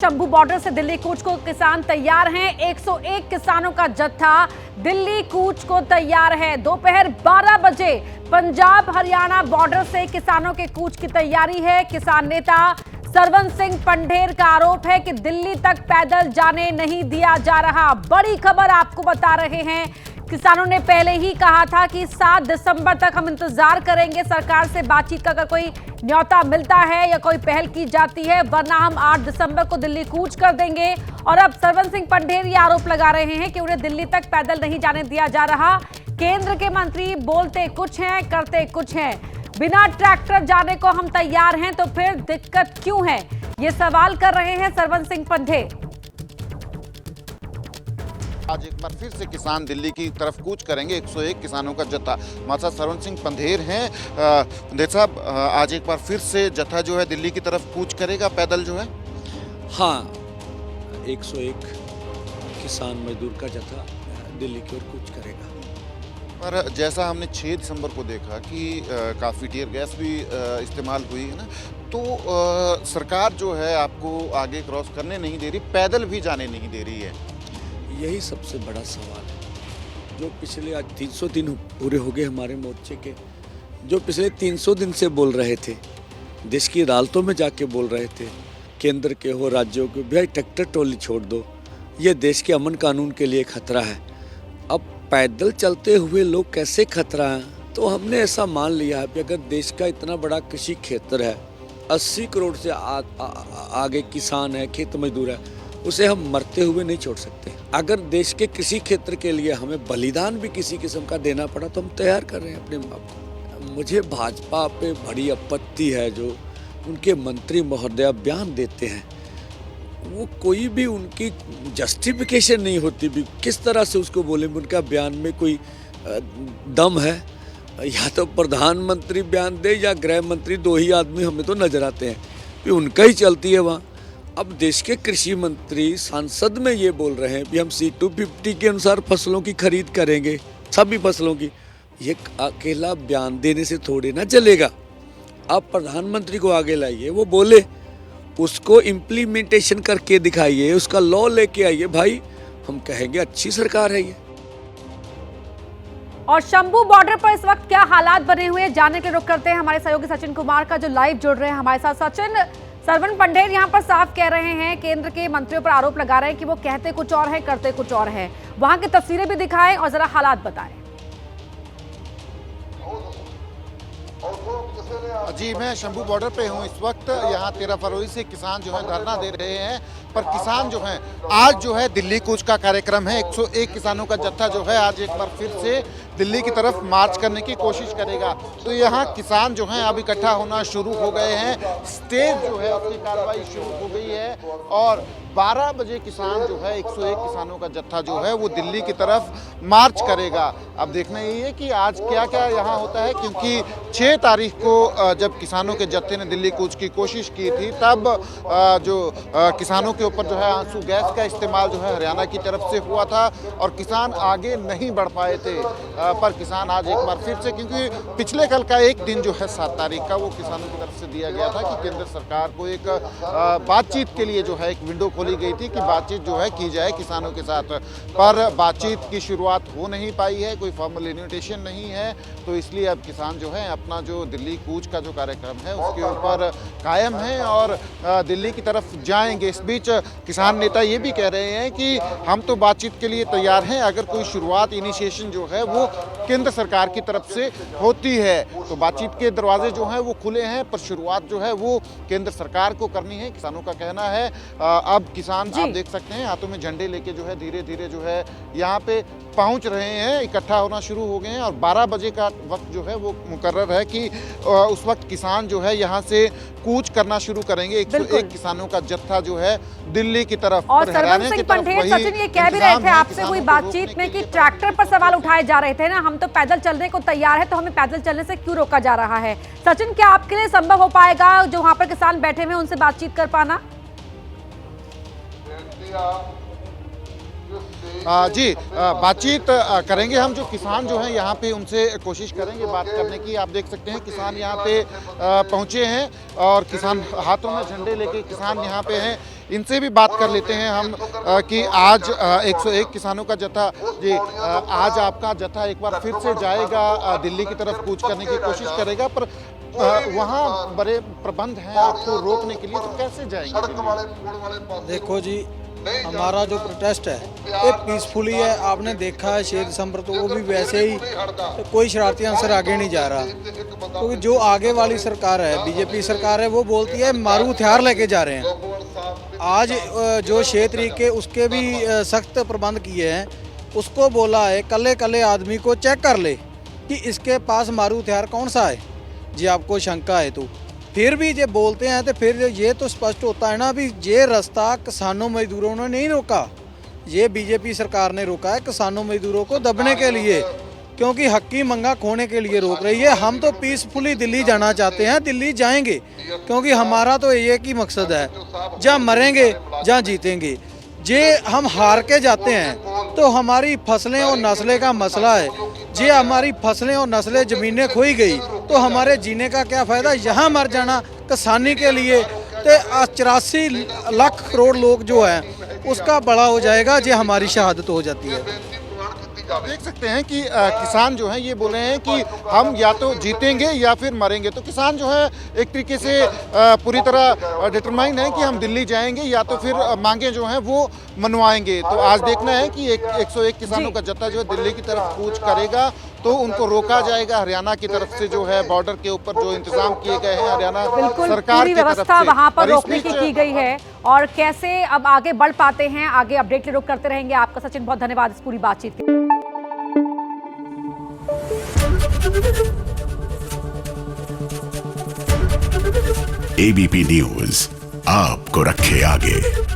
Shambhu border से दिल्ली कूच को किसान तैयार हैं। 101 किसानों का जत्था दिल्ली कूच को तैयार है। दोपहर 12 बजे पंजाब हरियाणा बॉर्डर से किसानों के कूच की तैयारी है। किसान नेता सरवन सिंह पंढेर का आरोप है कि दिल्ली तक पैदल जाने नहीं दिया जा रहा। बड़ी खबर आपको बता रहे हैं, किसानों ने पहले ही कहा था कि 7 दिसंबर तक हम इंतजार करेंगे सरकार से बातचीत का, अगर कोई न्योता मिलता है या कोई पहल की जाती है, वरना हम 8 दिसंबर को दिल्ली कूच कर देंगे। और अब सरवन सिंह पंढेर ये आरोप लगा रहे हैं कि उन्हें दिल्ली तक पैदल नहीं जाने दिया जा रहा। केंद्र के मंत्री बोलते कुछ हैं, करते कुछ हैं। बिना ट्रैक्टर जाने को हम तैयार हैं, तो फिर दिक्कत क्यों है, ये सवाल कर रहे हैं सरवन सिंह पंढेर। आज एक बार फिर से किसान दिल्ली की तरफ कूच करेंगे। 101 किसानों का जत्था। हमारे साथ सरवन सिंह पंढेर हैं। पंढेर साहब, आज एक बार फिर से जत्था जो है दिल्ली की तरफ कूच करेगा पैदल जो है? हाँ, 101 किसान मजदूर का जत्था दिल्ली की ओर कूच करेगा। पर जैसा हमने 6 दिसंबर को देखा कि काफ़ी टीयर गैस भी इस्तेमाल हुई है ना, तो सरकार जो है आपको आगे क्रॉस करने नहीं दे रही, पैदल भी जाने नहीं दे रही है। यही सबसे बड़ा सवाल है। जो पिछले आज 300 दिन पूरे हो गए हमारे मोर्चे के, जो पिछले 300 दिन से बोल रहे थे, देश की अदालतों में जाके बोल रहे थे, केंद्र के हो राज्यों के, भाई ट्रैक्टर ट्रॉली छोड़ दो, ये देश के अमन कानून के लिए खतरा है। अब पैदल चलते हुए लोग कैसे खतरा है? तो हमने ऐसा मान लिया है कि अगर देश का इतना बड़ा कृषि क्षेत्र है, 80 करोड़ से आगे किसान है, खेत मजदूर है, उसे हम मरते हुए नहीं छोड़ सकते। अगर देश के कृषि क्षेत्र के लिए हमें बलिदान भी किसी किस्म का देना पड़ा तो हम तैयार कर रहे हैं अपने आप को। मुझे भाजपा पे बड़ी आपत्ति है जो उनके मंत्री महोदय बयान देते हैं, वो कोई भी उनकी जस्टिफिकेशन नहीं होती भी, किस तरह से उसको बोले उनका बयान में कोई दम है। या तो प्रधानमंत्री बयान दे या गृह मंत्री, 2 ही आदमी हमें तो नजर आते हैं कि उनका ही चलती है वहाँ। अब देश के कृषि मंत्री संसद में ये बोल रहे हैं कि हम C-250 के अनुसार फसलों की खरीद करेंगे, सभी फसलों की। ये अकेला बयान देने से थोड़ी ना चलेगा। आप प्रधानमंत्री को आगे लाइए, वो बोले, उसको इम्प्लीमेंटेशन करके दिखाइए, उसका लॉ लेके आइए, भाई हम कहेंगे अच्छी सरकार है ये। और शंभू बॉर्डर पर इस वक्त क्या हालात बने हुए हैं, जानने के रुख करते हैं हमारे सहयोगी सचिन कुमार का, जो लाइव जुड़ रहे हैं हमारे साथ। सचिन, सरवन पंढेर यहाँ पर साफ कह रहे हैं, केंद्र के मंत्रियों पर आरोप लगा रहे हैं कि वो कहते कुछ और है, करते कुछ और है। वहां की तस्वीरें भी दिखाएं और जरा हालात बताएं। जी, मैं शंभू बॉर्डर पे हूँ इस वक्त। यहाँ 13 फरवरी से किसान जो है धरना दे रहे हैं, पर किसान जो हैं आज जो है दिल्ली कूच का कार्यक्रम है। 101 किसानों का जत्था जो है आज एक बार फिर से दिल्ली की तरफ मार्च करने की कोशिश करेगा। तो यहाँ किसान जो हैं अब इकट्ठा होना शुरू हो गए हैं। स्टेज जो है उसकी कार्रवाई शुरू हो गई है और 12 बजे किसान जो है 101 किसानों का जत्था जो है वो दिल्ली की तरफ मार्च करेगा। अब देखना यही है कि आज क्या क्या यहाँ होता है, क्योंकि 6 तारीख को जब किसानों के जत्थे ने दिल्ली कूच की कोशिश की थी, तब जो किसानों के ऊपर जो है आंसू गैस का इस्तेमाल जो है हरियाणा की तरफ से हुआ था और किसान आगे नहीं बढ़ पाए थे। पर किसान आज एक बार फिर से, क्योंकि पिछले कल का एक दिन जो है 7 तारीख का, वो किसानों की तरफ से दिया गया था कि केंद्र सरकार को एक बातचीत के लिए जो है एक विंडो खोली गई थी कि बातचीत जो है की जाए किसानों के साथ, पर बातचीत की शुरुआत हो नहीं पाई है, कोई फॉर्मल इन्विटेशन नहीं है। तो इसलिए अब किसान जो है अपना जो दिल्ली कूच का जो कार्यक्रम है उसके ऊपर कायम है और दिल्ली की तरफ जाएंगे। इस बीच किसान नेता ये भी कह रहे हैं कि हम तो बातचीत के लिए तैयार हैं, अगर कोई शुरुआत इनिशिएशन जो है वो केंद्र सरकार की तरफ से होती है तो बातचीत के दरवाजे जो हैं वो खुले हैं, पर शुरुआत जो है वो केंद्र सरकार को करनी है, किसानों का कहना है। अब किसान आप देख सकते हैं हाथों में झंडे लेके जो है धीरे धीरे जो है यहाँ पे पहुंच रहे हैं, इकट्ठा होना शुरू हो गए हैं और 12 बजे का वक्त जो है वो मुकर्रर है कि उस वक्त किसान जो है यहाँ से कूच करना शुरू करेंगे। 101 किसानों का जत्था जो है दिल्ली की तरफ। और सरवन सिंह पंढेर, सचिन ये कह भी रहे थे आपसे कोई बातचीत में कि ट्रैक्टर पर सवाल उठाए जा रहे थे ना, हम तो पैदल चलने को तैयार है, तो हमें पैदल चलने से क्यों रोका जा रहा है? सचिन, क्या आपके लिए संभव हो पाएगा जो वहां पर किसान बैठे हुए उनसे बातचीत कर पाना? जी, बातचीत करेंगे हम। जो किसान जो हैं यहाँ पे उनसे कोशिश करेंगे बात करने की। आप देख सकते हैं किसान यहाँ पे पहुँचे हैं और किसान हाथों में झंडे लेके किसान यहाँ पे हैं। इनसे भी बात कर लेते हैं हम कि आज 101 किसानों का जत्था, जी आज आपका जत्था एक बार फिर से जाएगा दिल्ली की तरफ कूच करने की कोशिश करेगा, पर वहाँ बड़े प्रबंध हैं आपको रोकने के लिए, तो कैसे जाएंगे? देखो जी, हमारा जो प्रोटेस्ट है ये पीसफुली है। आपने देखा है 6 दिसंबर तो वो भी वैसे ही, तो कोई शरारती अंसर आगे नहीं जा रहा, क्योंकि जो आगे वाली सरकार है, बीजेपी सरकार है, वो बोलती है मारू हथियार लेके जा रहे हैं। आज जो 6 तारीख के उसके भी सख्त प्रबंध किए हैं, उसको बोला है कल्ले कल्ले आदमी को चेक कर ले कि इसके पास मारू हथियार कौन सा है, जी आपको शंका है तो फिर भी ये बोलते हैं, तो फिर ये तो स्पष्ट होता है ना भी ये रास्ता किसानों मजदूरों ने नहीं रोका, ये बीजेपी सरकार ने रोका है किसानों मजदूरों को दबने के लिए, क्योंकि हक्की मंगा खोने के लिए रोक रही है। हम तो पीसफुली दिल्ली जाना चाहते हैं, दिल्ली जाएंगे, क्योंकि हमारा तो एक ही मकसद है, जहाँ मरेंगे जहाँ जीतेंगे। जे हम हार के जाते हैं तो हमारी फसलें और नस्लें का मसला है, जे हमारी फसलें और नस्लें ज़मीनें खोई गई तो हमारे जीने का क्या फ़ायदा। यहाँ मर जाना किसानी के लिए तो 84 लाख करोड़ लोग जो हैं उसका बड़ा हो जाएगा, जे हमारी शहादत हो जाती है। आप देख सकते हैं कि किसान जो हैं ये बोल रहे हैं कि हम या तो जीतेंगे या फिर मरेंगे। तो किसान जो है एक तरीके से पूरी तरह डिटरमाइन है कि हम दिल्ली जाएंगे या तो फिर मांगे जो हैं वो मनवाएंगे। तो आज देखना है कि 101 किसानों का जत्था जो है दिल्ली की तरफ कूच करेगा तो उनको रोका जाएगा। हरियाणा की तरफ से जो है बॉर्डर के ऊपर जो इंतजाम किए गए हैं हरियाणा सरकार पूरी की तरफ व्यवस्था से, वहां पर और इस रोकने बीच की गई है। और कैसे अब आगे बढ़ पाते हैं, आगे अपडेट के रुख करते रहेंगे। आपका सचिन बहुत धन्यवाद इस पूरी बातचीत के लिए। एबीपी न्यूज आपको रखे आगे।